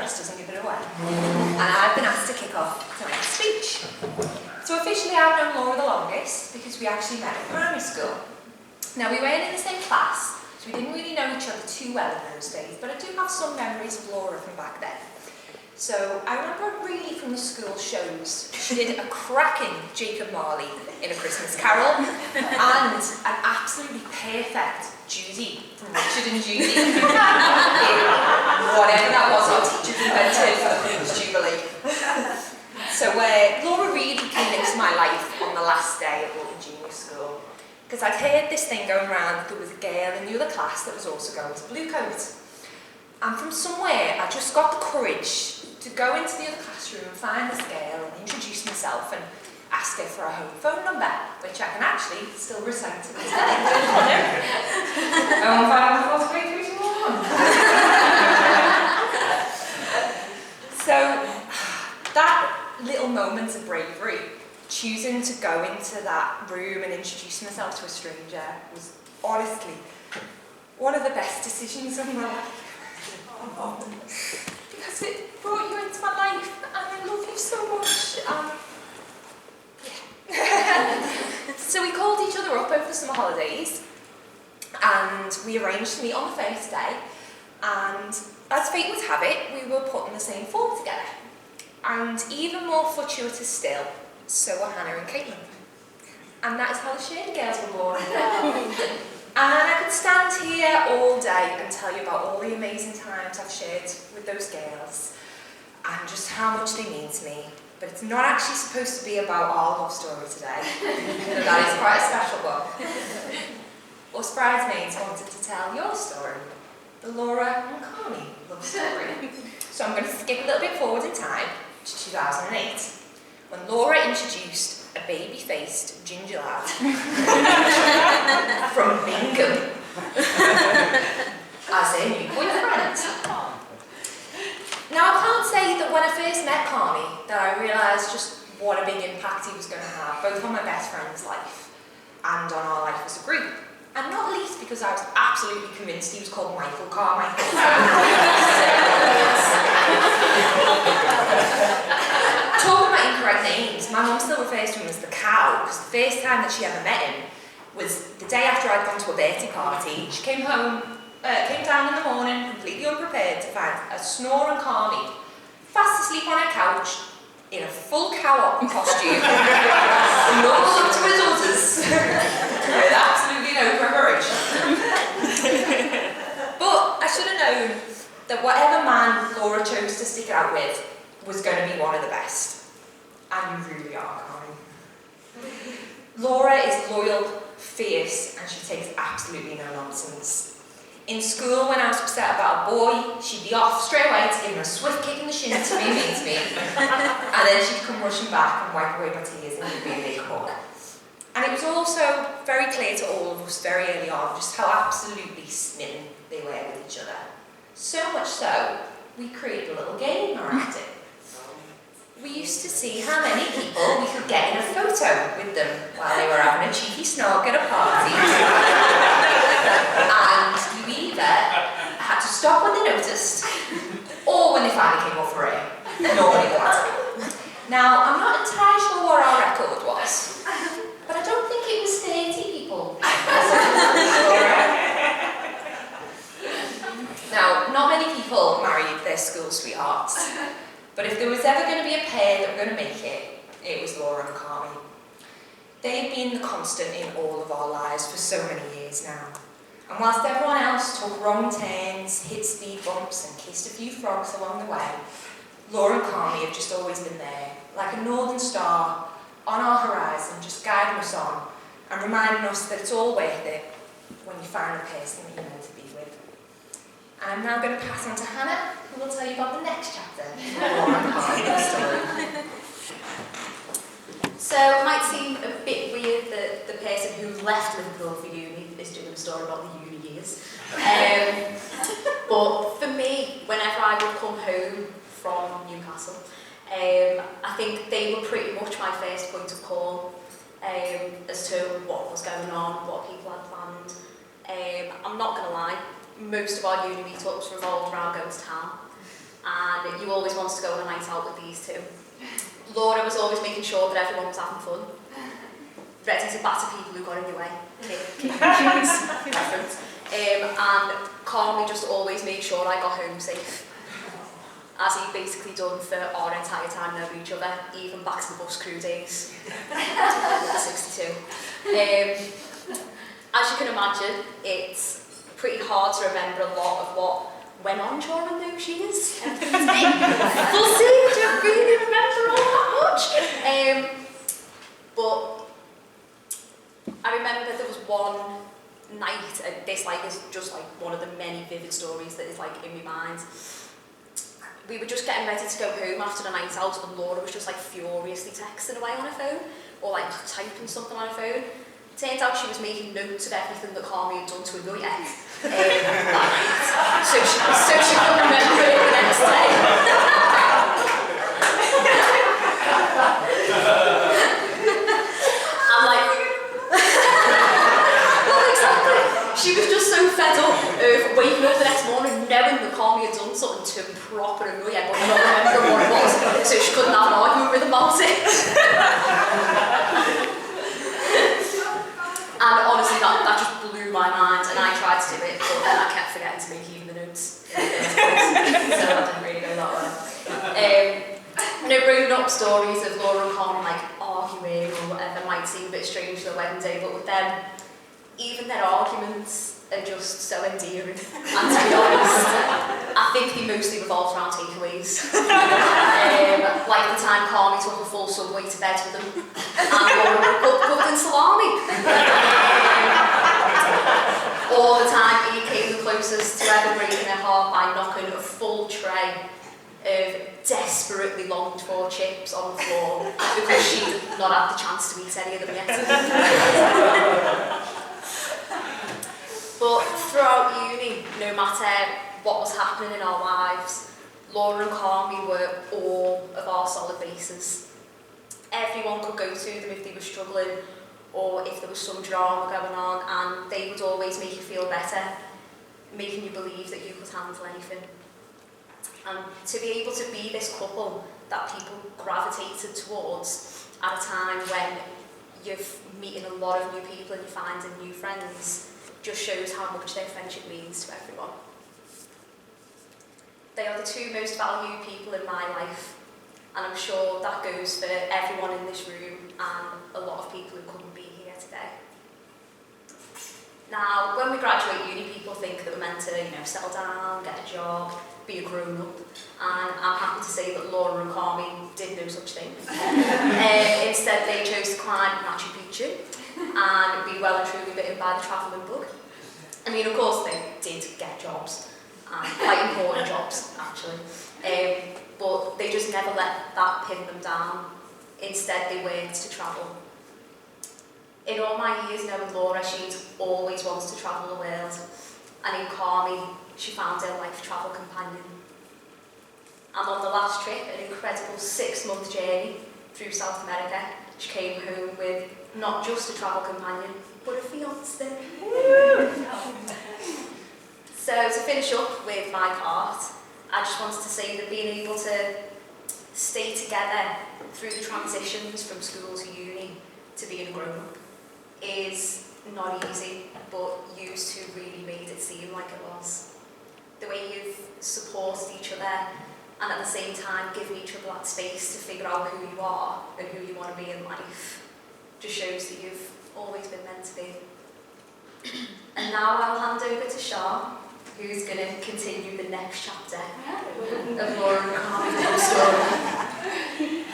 address doesn't give it away. And I've been asked to kick off tonight's speech. So officially I've known Laura the longest because we actually met in primary school. Now we weren't in the same class, so we didn't really know each other too well in those days, but I do have some memories of Laura from back then. So I remember really from the school shows, she did a cracking Jacob Marley in A Christmas Carol and an absolutely perfect Judy from Richard and Judy in whatever that was our teachers invented for the Queen's Jubilee. So Laura really came into my life on the last day of Walton Junior School because I'd heard this thing going around that there was a girl in the other class that was also going to Bluecoat. And from somewhere I just got the courage to go into the other classroom and find this girl and introduce myself and ask her for a home phone number, which I can actually still recite to this day. So that little moment of bravery, choosing to go into that room and introduce myself to a stranger, was honestly one of the best decisions of my life. Because it brought you into my life and I love you so much. So we called each other up over the summer holidays and we arranged to meet on the first day, and as fate would have it, we were put in the same form together. And even more fortuitous still, so were Hannah and Caitlin. And that is how the Shade Girls were born. And I could stand here all day and tell you about all the amazing times I've shared with those girls and just how much they mean to me. But it's not actually supposed to be about our love story today. That is quite a special one. Us bridesmaids wanted to tell your story, the Laura and Connie love story. So I'm going to skip a little bit forward in time to 2008, when Laura introduced a baby-faced ginger lad from Bingham as their new boyfriend. Now I can't say that when I first met Carney that I realised just what a big impact he was going to have, both on my best friend's life and on our life as a group. And not least because I was absolutely convinced he was called Michael Carmichael. Talking about incorrect names, my mum still refers to him as the cow, because the first time that she ever met him was the day after I'd gone to a birthday party. She came down in the morning, completely unprepared, to find a snoring Carney, fast asleep on her couch, in a full cow costume, normal up to his udders, with absolutely no preparation. But I should have known that whatever man Laura chose to stick it out with was going to be one of the best. And you really are, Carney. Laura is loyal, fierce, and she takes absolutely no nonsense. In school, when I was upset about a boy, she'd be off straight away to give him a swift kick in the shin to be mean to me, and then she'd come rushing back and wipe away my tears and give me a big hug. And it was also very clear to all of us very early on just how absolutely smitten they were with each other. So much so, we created a little game around it. We used to see how many people we could get in a photo with them while they were having a cheeky snog at a party. And you either had to stop when they noticed, or when they finally came up for it. Nobody wanted. Now, I'm not entirely sure what our record was, but I don't think it was 30 people. Now, not many people married their school sweethearts. But if there was ever going to be a pair that were going to make it, it was Laura and Carney. They have been the constant in all of our lives for so many years now. And whilst everyone else took wrong turns, hit speed bumps and kissed a few frogs along the way, Laura and Carney have just always been there, like a northern star on our horizon, just guiding us on and reminding us that it's all worth it when you find the person that you're meant to be with. And I'm now going to pass on to Hannah, who will tell you about the next chapter of Laura and Carney's story. So it might seem a bit weird that the person who left Liverpool for uni is doing a story about the uni years. But for me, whenever I would come home from Newcastle, I think they were pretty much my first point of call as to what was going on, what people had planned. I'm not going to lie, most of our uni meetups revolved around going to town. and you always wanted to go on a night out with these two. Laura was always making sure that everyone was having fun, ready to batter people who got in your way, kick shoes, reference. And Carly just always made sure I got home safe, as he'd basically done for our entire time knowing each other, even back to the bus crew days, 62. As you can imagine, it's pretty hard to remember a lot of what went on during those years. We'll see, I don't really remember all that much. But I remember there was one night, and this is just one of the many vivid stories that is in my mind. We were just getting ready to go home after the night out, and Laura was just furiously texting away on her phone, or typing something on her phone. Turns out she was making notes of everything that Carly had done to annoy her that night. So she couldn't remember it the next day. Well, exactly. She was just so fed up of waking up the next morning knowing that Carly had done something to proper annoy her, but not remembering what it was, so she couldn't have an argument with him about it. And honestly, that just blew my mind, and I tried to do it, but then I kept forgetting to make even the notes. So that didn't really go that way. Bringing up stories of Laura and Carly arguing or whatever might seem a bit strange for the wedding day, but with them, even their arguments are just so endearing. And to be honest, I think they mostly revolved around takeaways. Like the time Carly took a full Subway to bed with them, and Laura cooked in salami. Or the time he came the closest to ever breaking her heart by knocking a full tray of desperately longed for chips on the floor because she did not have the chance to eat any of them yet. But throughout uni, no matter what was happening in our lives, Laura and Carly were all of our solid bases. Everyone could go to them if they were struggling or if there was some drama going on, and they would always make you feel better, making you believe that you could handle anything. And to be able to be this couple that people gravitated towards at a time when you're meeting a lot of new people and you're finding new friends just shows how much their friendship means to everyone. They are the two most valued people in my life, and I'm sure that goes for everyone in this room and a lot of people who couldn't be here today. Now, when we graduate uni, people think that we're meant to, settle down, get a job, be a grown-up, and I'm happy to say that Laura and Carly did no such thing. Instead, they chose to climb Machu Picchu and be well and truly bitten by the travelling bug. I mean, of course, they did get jobs, quite important jobs, actually, but they just never let that pin them down. Instead, they worked to travel. In all my years knowing Laura, she'd always wanted to travel the world, and in Carly, she found her life travel companion. And on the last trip, an incredible 6-month journey through South America, she came home with not just a travel companion, but a fiancé. So to finish up with my part, I just wanted to say that being able to stay together through the transitions from school to uni to being a grown-up is not easy, but you two really made it seem like it was. The way you've supported each other and at the same time given each other that space to figure out who you are and who you want to be in life just shows that you've always been meant to be. And now I'll hand over to Sean, who's going to continue the next chapter of Laura and Carly's story.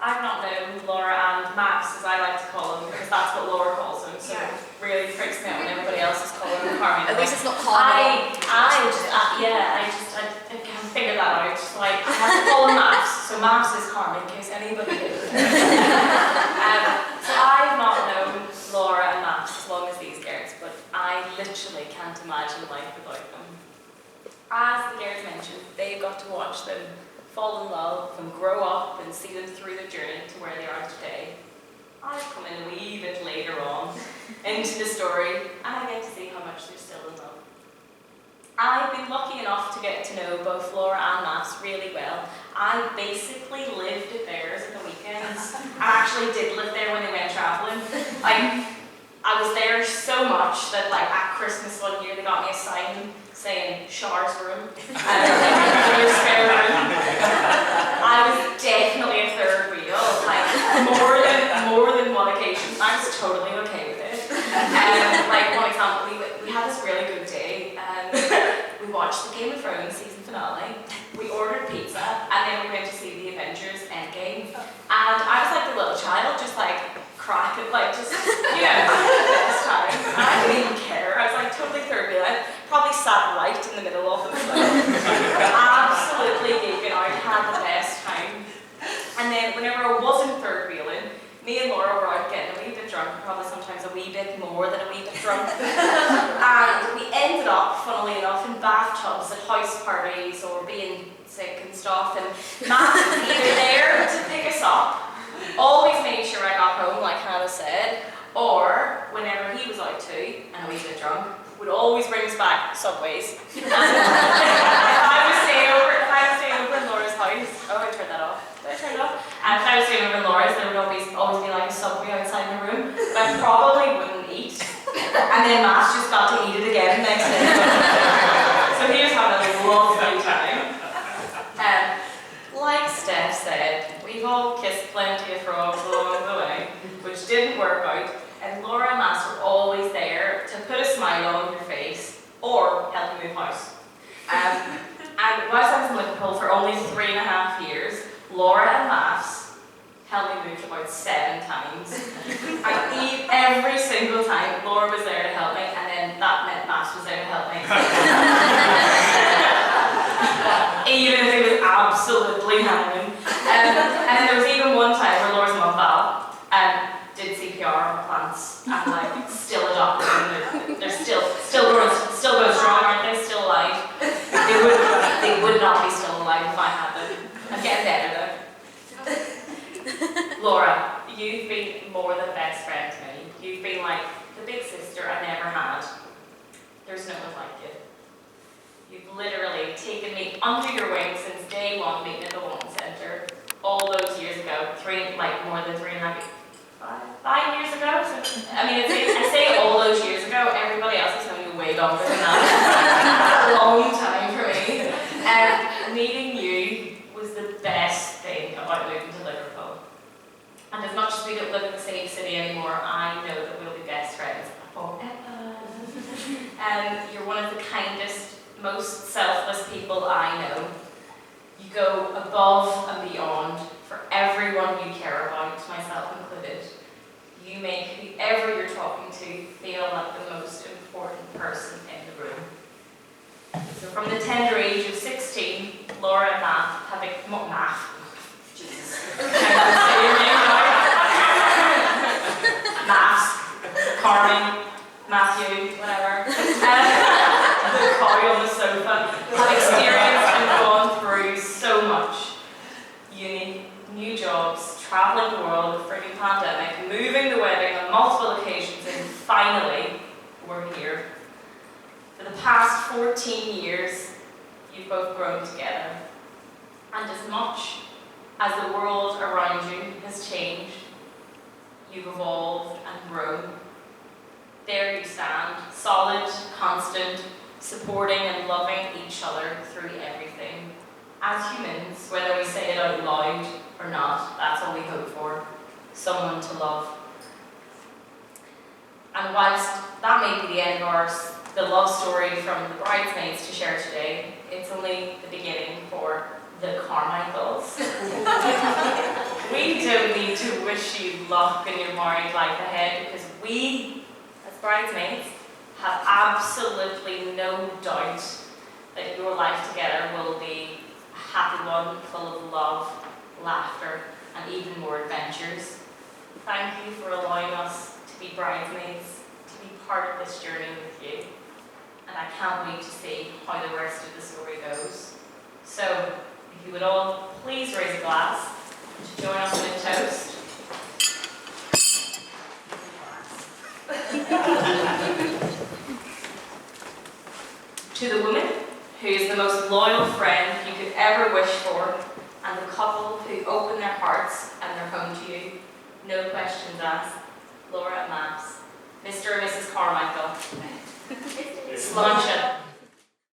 I've not known Laura and Max, as I like to call them, because that's what Laura calls them, so it really freaks me out when everybody else is calling them Carly. At least it's not Carly. I can't figure that out. I have to call them Max, so Max is Carly, in case anybody knows. So I've not known Laura and Max as long as these girls, but I literally can't imagine life without them. As the girls mentioned, they've got to watch them fall in love and grow up and see them through their journey to where they are today. I've come in a wee bit later on into the story, and I get to see how much they're still in love. I've been lucky enough to get to know both Laura and Maths really well. I basically lived at theirs at the weekends. I actually did live there when they went travelling. I was there so much that at Christmas one year they got me a sign saying Char's room, your spare room. I was definitely a third wheel, more than one occasion. I was totally okay with it. One example, we had this really good day. We watched the Game of Thrones season finale. We ordered pizza, and then we went to see the Avengers Endgame. And I was like the little child, just cracking, this time. I didn't even care. I was totally third wheel. I probably sat right in the middle of them. Absolutely geeking out, had the best time. And then whenever I wasn't third wheeling, me and Laura were out getting a wee bit drunk, probably sometimes a wee bit more than a wee bit drunk. And we ended up, funnily enough, in bathtubs at house parties or being sick and stuff. And Matt was either there to pick us up, always made sure I got home, like Hannah said, or whenever he was out too, and a wee bit drunk, would always bring us back Subways. If I was staying over in Laura's house, I turned that off. Did I turn it off? And if I was staying over in Laura's, there would always be a Subway outside my room, but I probably wouldn't eat. And then Matt just got to eat it again the next day. So he was having a lovely time. Like Steph said, we've all kissed plenty of frogs along the way, which didn't work out, and Laura and Matt were always there to put a smile on your face or help you move house. And whilst I was in Liverpool for only 3.5 years, Laura and Maths helped me move about 7 times. And every single time, Laura was there to help me, and then that meant Maths was there to help me. Even if he was absolutely hanging. And there was even one time where Laura's mum, Val, did CPR on plants and still adopted them. They're still going strong, aren't they? Still alive. They would not be still alive if I had them. I'm getting better though. Laura, you've been more than a best friend to me. You've been like the big sister I never had. There's no one like you. You've literally taken me under your wing since day one meeting at the Women's Centre all those years ago, more than 3.5 years. 5 years ago. So, I say all those years ago. Everybody else is known you way longer than that. It's a long time for me. And meeting you was the best thing about moving to Liverpool. And as much as we don't live in the same city anymore, I know that we'll be best friends forever. You're one of the kindest, most selfless people I know. You go above and beyond for everyone you care about, myself included. You make whoever you're talking to feel like the most important person in the room. So from the tender age of 16, Laura and Carmen, Matthew, whatever. The cow on the sofa have experienced and gone through so much. Uni, new jobs, travelling the world, a freaking pandemic, moving the wedding on multiple occasions, and finally, we're here. For the past 14 years, you've both grown together. And as much as the world around you has changed, you've evolved and grown. There you stand, solid, constant, supporting and loving each other through everything. As humans, whether we say it out loud or not, that's all we hope for, someone to love. And whilst that may be the end of the love story from the Bridesmaids to share today, it's only the beginning for the Carmichaels. We don't need to wish you luck in your married life ahead, because we, as bridesmaids, have absolutely no doubt that your life together will be a happy one, full of love, laughter, and even more adventures. Thank you for allowing us to be bridesmaids, to be part of this journey with you. And I can't wait to see how the rest of the story goes. So, if you would all please raise a glass to join us in a toast. To the women who is the most loyal friend you could ever wish for, and the couple who open their hearts and their home to you. No questions asked. Laura and Maps. Mr. and Mrs. Carmichael. Sluncheon.